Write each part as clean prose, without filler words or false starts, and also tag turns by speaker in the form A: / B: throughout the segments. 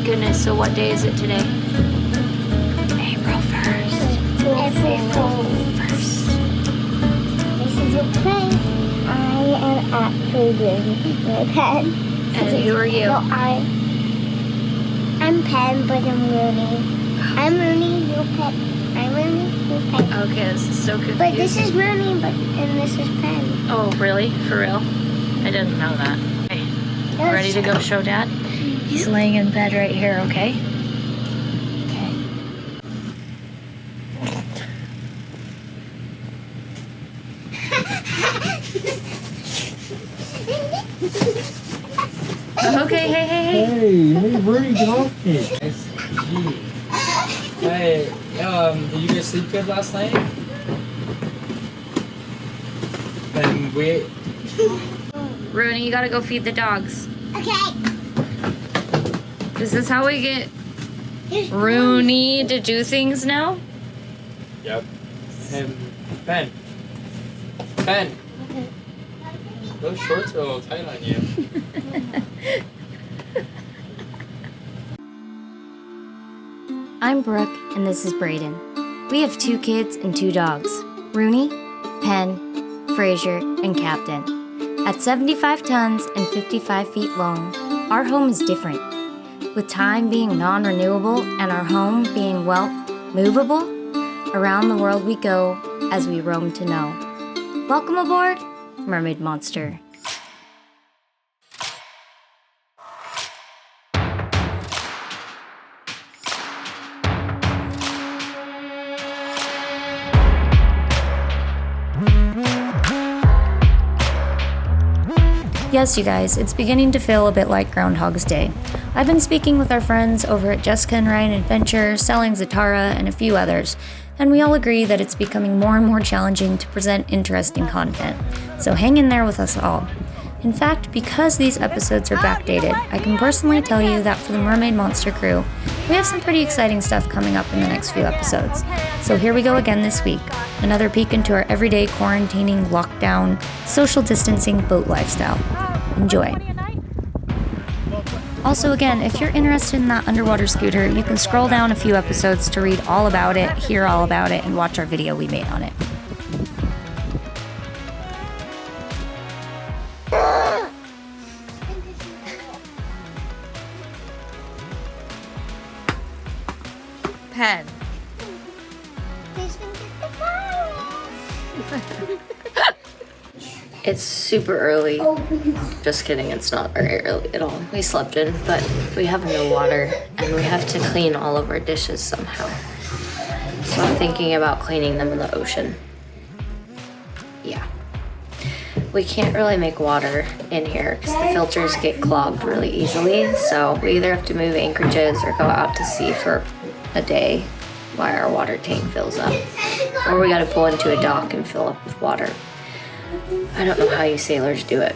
A: goodness, so what day is it today? April 1st.
B: April 1st. This is your plane. I am at Braden, Pen.
A: And who are you?
B: No, I'm Pen, but I'm Rooney. I'm Rooney, you're Pen. I'm Rooney, you're Pen.
A: Okay, this is so confusing.
B: But this is Rooney, and this is Pen.
A: Oh, really? For real? I didn't know that. Okay.
B: Yes.
A: Ready to go show Dad? He's laying in bed right here, okay? Okay, hey.
C: Hey, Bernie, get off me. Hey, did you guys sleep good last night? Then wait.
A: Rooney, you gotta go feed the dogs.
B: Okay.
A: Is this how we get Rooney to do things now?
C: Yep. And Ben. Ben. Those shorts are a little tight on you.
D: I'm Brooke, and this is Braden. We have 2 kids and 2 dogs, Rooney, Penn, Fraser, and Captain. At 75 tons and 55 feet long, our home is different. With time being non-renewable and our home being, well, movable, around the world we go as we roam to know. Welcome aboard, Mermaid Monster. Yes, you guys, it's beginning to feel a bit like Groundhog's Day. I've been speaking with our friends over at Jessica and Ryan Adventure, Selling Zatara, and a few others, and we all agree that it's becoming more and more challenging to present interesting content. So hang in there with us all. In fact, because these episodes are backdated, I can personally tell you that for the Mermaid Monster crew, we have some pretty exciting stuff coming up in the next few episodes. So here we go again this week. Another peek into our everyday quarantining, lockdown, social distancing boat lifestyle. Enjoy. Also again, if you're interested in that underwater scooter, you can scroll down a few episodes to read all about it, hear all about it, and watch our video we made on it.
A: Pen. It's super early. Just kidding, it's not very early at all. We slept in, but we have no water and we have to clean all of our dishes somehow. So I'm thinking about cleaning them in the ocean. Yeah. We can't really make water in here because the filters get clogged really easily. So we either have to move anchorages or go out to sea for a day while our water tank fills up. Or we gotta pull into a dock and fill up with water. I don't know how you sailors do it.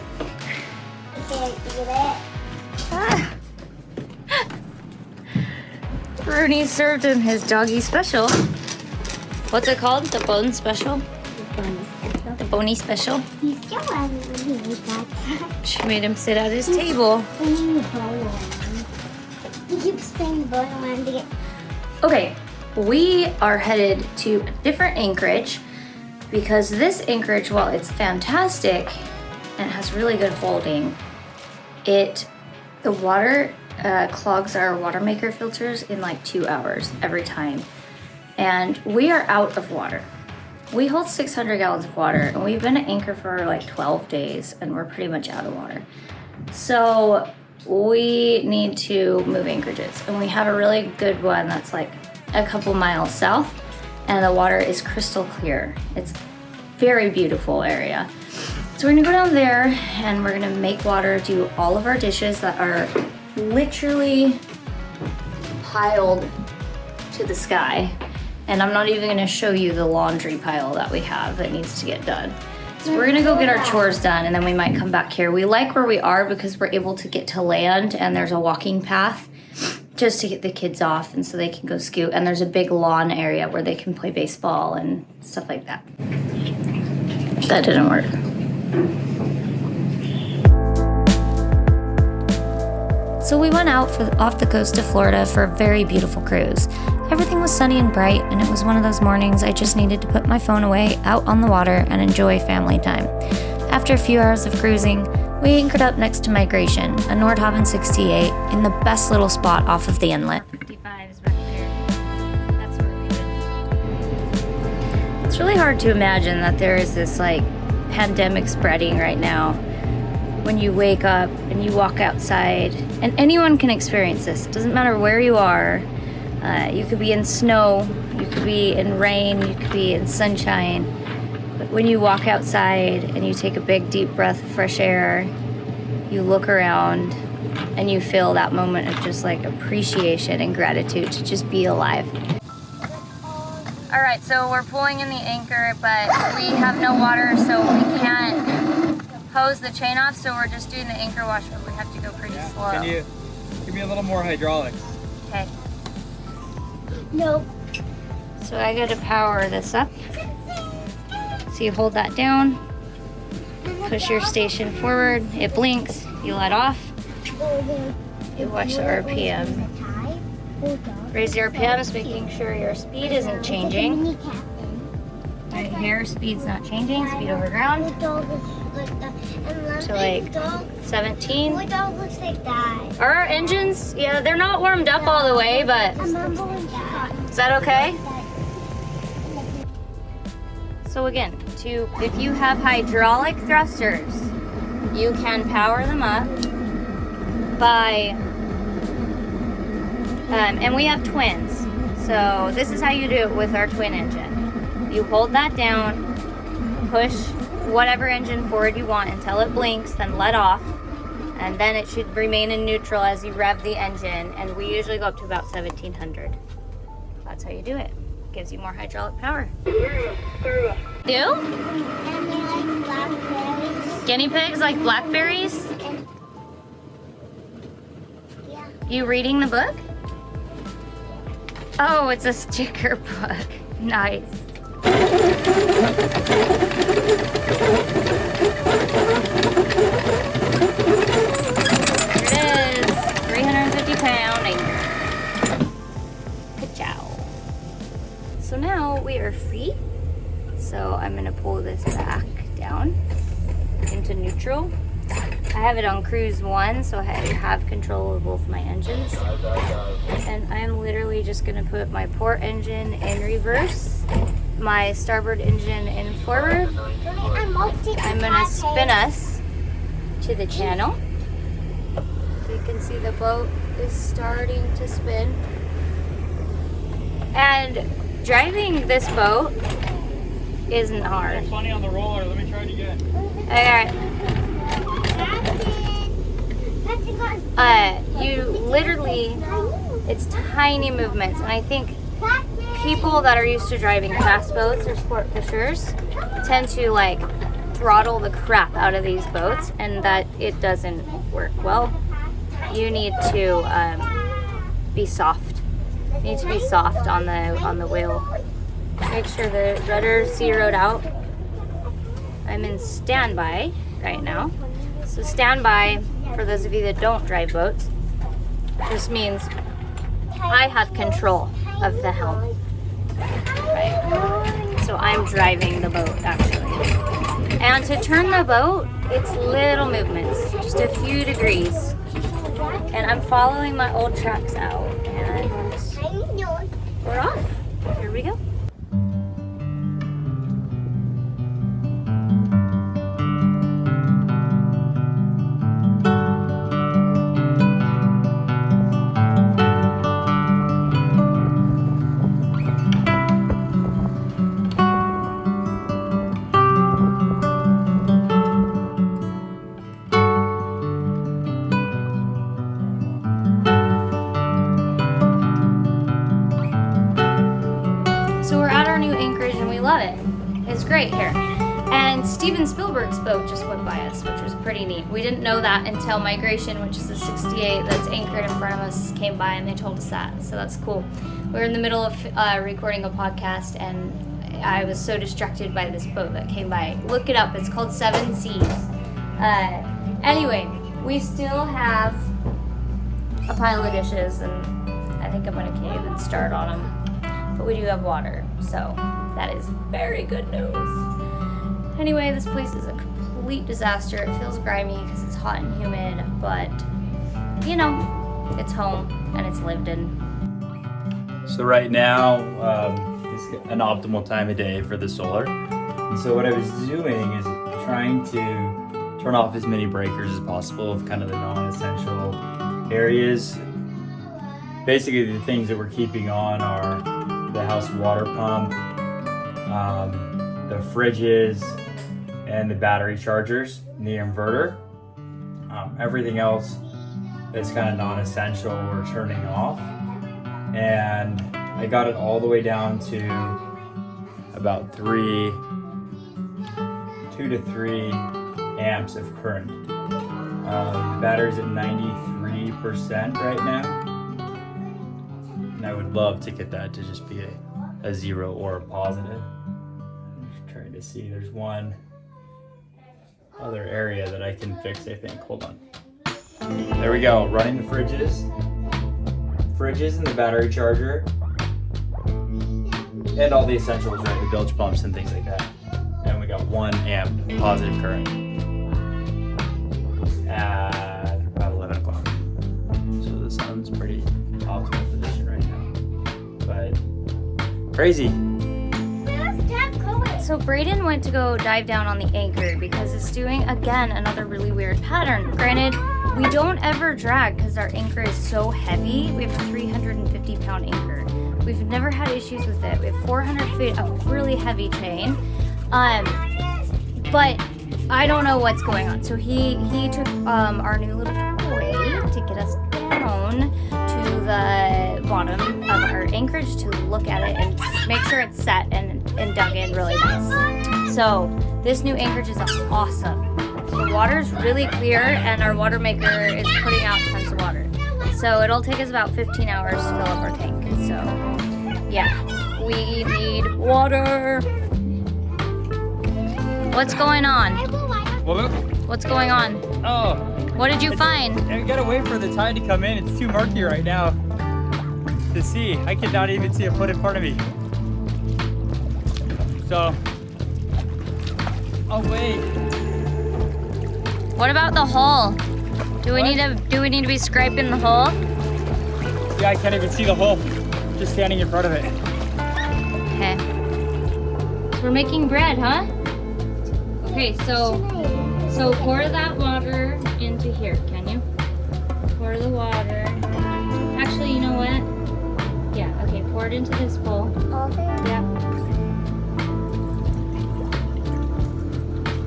A: Rooney served him his doggy special. What's it called? The bone special? The bony special? She made him sit at his table.
B: He keeps spinning the bone around to get...
D: Okay, we are headed to a different anchorage because this anchorage, while it's fantastic and has really good holding, the water clogs our water maker filters in like 2 hours every time. And we are out of water. We hold 600 gallons of water and we've been at anchor for like 12 days and we're pretty much out of water. So we need to move anchorages and we have a really good one that's like a couple miles south and the water is crystal clear. It's very beautiful area. So we're gonna go down there and we're gonna make water, do all of our dishes that are literally piled to the sky. And I'm not even gonna show you the laundry pile that we have that needs to get done. So we're gonna go get our chores done and then we might come back here. We like where we are because we're able to get to land and there's a walking path just to get the kids off and so they can go scoot. And there's a big lawn area where they can play baseball and stuff like that. That didn't work. So we went out off the coast of Florida for a very beautiful cruise. Everything was sunny and bright, and it was one of those mornings I just needed to put my phone away out on the water and enjoy family time. After a few hours of cruising, we anchored up next to Migration, a Nordhavn 68, in the best little spot off of the inlet. 55 is back there. That's where we did. It's really hard to imagine that there is this pandemic spreading right now. When you wake up and you walk outside, and anyone can experience this. It doesn't matter where you are. You could be in snow, you could be in rain, you could be in sunshine. But when you walk outside and you take a big deep breath of fresh air, you look around and you feel that moment of just appreciation and gratitude to just be alive. All right, so we're pulling in the anchor, but we have no water, so we can't hose the chain off, so we're just doing the anchor wash, but we have to go pretty slow.
C: Can you give me a little more hydraulics?
D: Okay.
B: Nope.
D: So I gotta power this up. So you hold that down, push your station forward, it blinks, you let off, you watch the RPM. Raise the RPMs, making sure your speed isn't changing. Right here, speed's not changing, speed over ground. To 17.
B: My dog looks like that.
D: Our engines, yeah, they're not warmed up all the way, but is that okay? So again, if you have hydraulic thrusters, you can power them up by, and we have twins. So this is how you do it with our twin engine. You hold that down, push whatever engine forward you want until it blinks, then let off, and then it should remain in neutral as you rev the engine, and we usually go up to about 1700. That's how you do it. Gives you more hydraulic power. Do?
B: And they like blackberries.
D: Guinea pigs like blackberries?
B: Yeah.
D: You reading the book? Oh, it's a sticker book. Nice. There it is. 350-pound anchor. Ka-chow. So now we are free. So I'm gonna pull this back down into neutral. I have it on cruise 1, so I have control of both my engines. And I'm literally just gonna put my port engine in reverse, my starboard engine in forward. I'm gonna spin us to the channel. You can see the boat is starting to spin. And driving this boat isn't hard.
C: Funny on the roller. Let me try it again.
D: Alright. You literally, it's tiny movements, and I think people that are used to driving fast boats or sport fishers tend to throttle the crap out of these boats, and that it doesn't work well. You need to be soft. You need to be soft on the wheel. Make sure the rudder's zeroed out. I'm in standby right now. So standby, for those of you that don't drive boats, just means I have control of the helm. Right? So I'm driving the boat, actually. And to turn the boat, it's little movements, just a few degrees. And I'm following my old tracks out, and we're off. Here we go. It's great here. And Steven Spielberg's boat just went by us, which was pretty neat. We didn't know that until Migration, which is a 68 that's anchored in front of us, came by and they told us that. So that's cool. We were in the middle of recording a podcast, and I was so distracted by this boat that came by. Look it up. It's called Seven Seas. Anyway, we still have a pile of dishes, and I think I'm gonna cave and start on them. But we do have water, so that is very good news. Anyway, this place is a complete disaster. It feels grimy because it's hot and humid, but you know, it's home and it's lived in.
E: So right now is an optimal time of day for the solar. And so what I was doing is trying to turn off as many breakers as possible of kind of the non-essential areas. Basically the things that we're keeping on are the house water pump, the fridges, and the battery chargers, and the inverter. Everything else that's kind of non-essential we're turning off. And I got it all the way down to about 2 to 3 amps of current. The battery's at 93% right now. And I would love to get that to just be a 0 or a positive. I'm just trying to see, there's one other area that I can fix, I think. Hold on. There we go, running the fridges and the battery charger, and all the essentials, right? The bilge pumps and things like that. And we got 1 amp positive current at about 11 o'clock. So the sun's pretty optimal position right now. But crazy.
D: So Braden went to go dive down on the anchor because it's doing, again, another really weird pattern. Granted, we don't ever drag because our anchor is so heavy. We have a 350-pound anchor. We've never had issues with it. We have 400 feet of really heavy chain. But I don't know what's going on. So he took our new little toy to get us down to the bottom of our anchorage to look at it and make sure it's set and dug in really nice. So this new anchorage is awesome. The water's really clear and our water maker is putting out tons of water. So it'll take us about 15 hours to fill up our tank. So yeah, we need water. What's going on? What's going on?
C: Oh.
D: What did you find?
C: We gotta wait for the tide to come in. It's too murky right now to see. I cannot even see a foot in front of me. So, oh wait.
D: What about the hole? Do we need to be scraping the hole?
C: Yeah, I can't even see the hole. Just standing in front of it.
D: Okay. So we're making bread, huh? Okay, so pour that water into here, can you? Pour the water. Actually, you know what? Yeah, okay, pour it into this bowl. Yeah.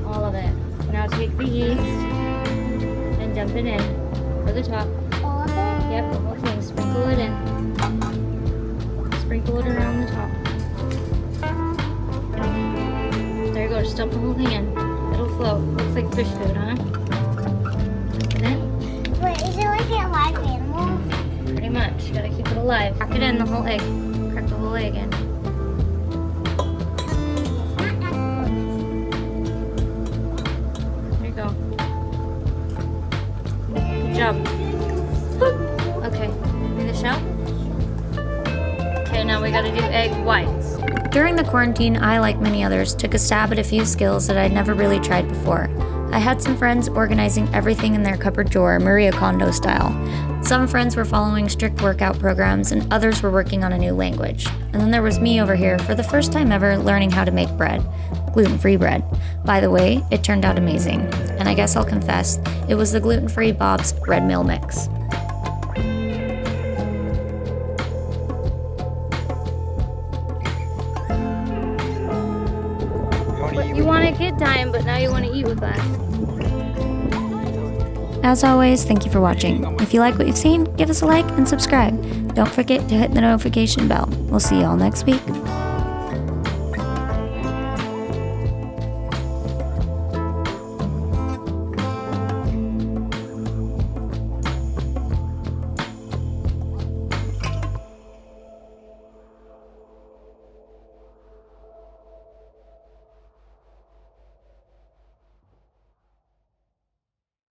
D: All of it. Now take the yeast and dump it in for the top.
B: All of it?
D: Yep, the whole thing. Sprinkle it in. Sprinkle it around the top. There you go, just dump the whole thing in. It'll float. Looks like fish food, huh? Isn't it?
B: Wait, is it like a live animal?
D: Pretty much. You gotta keep it alive. Crack it in, the whole egg. Crack the whole egg in. There you go. Good job. Okay, finish out. Okay, now we gotta do egg whites. During the quarantine, I, like many others, took a stab at a few skills that I'd never really tried before. I had some friends organizing everything in their cupboard drawer, Maria Kondo style. Some friends were following strict workout programs, and others were working on a new language. And then there was me over here, for the first time ever, learning how to make bread. Gluten-free bread. By the way, it turned out amazing. And I guess I'll confess, it was the gluten-free Bob's Red Mill Mix. You want a kid time, but now you want to eat with us. As always, thank you for watching. If you like what you've seen, give us a like and subscribe. Don't forget to hit the notification bell. We'll see you all next week.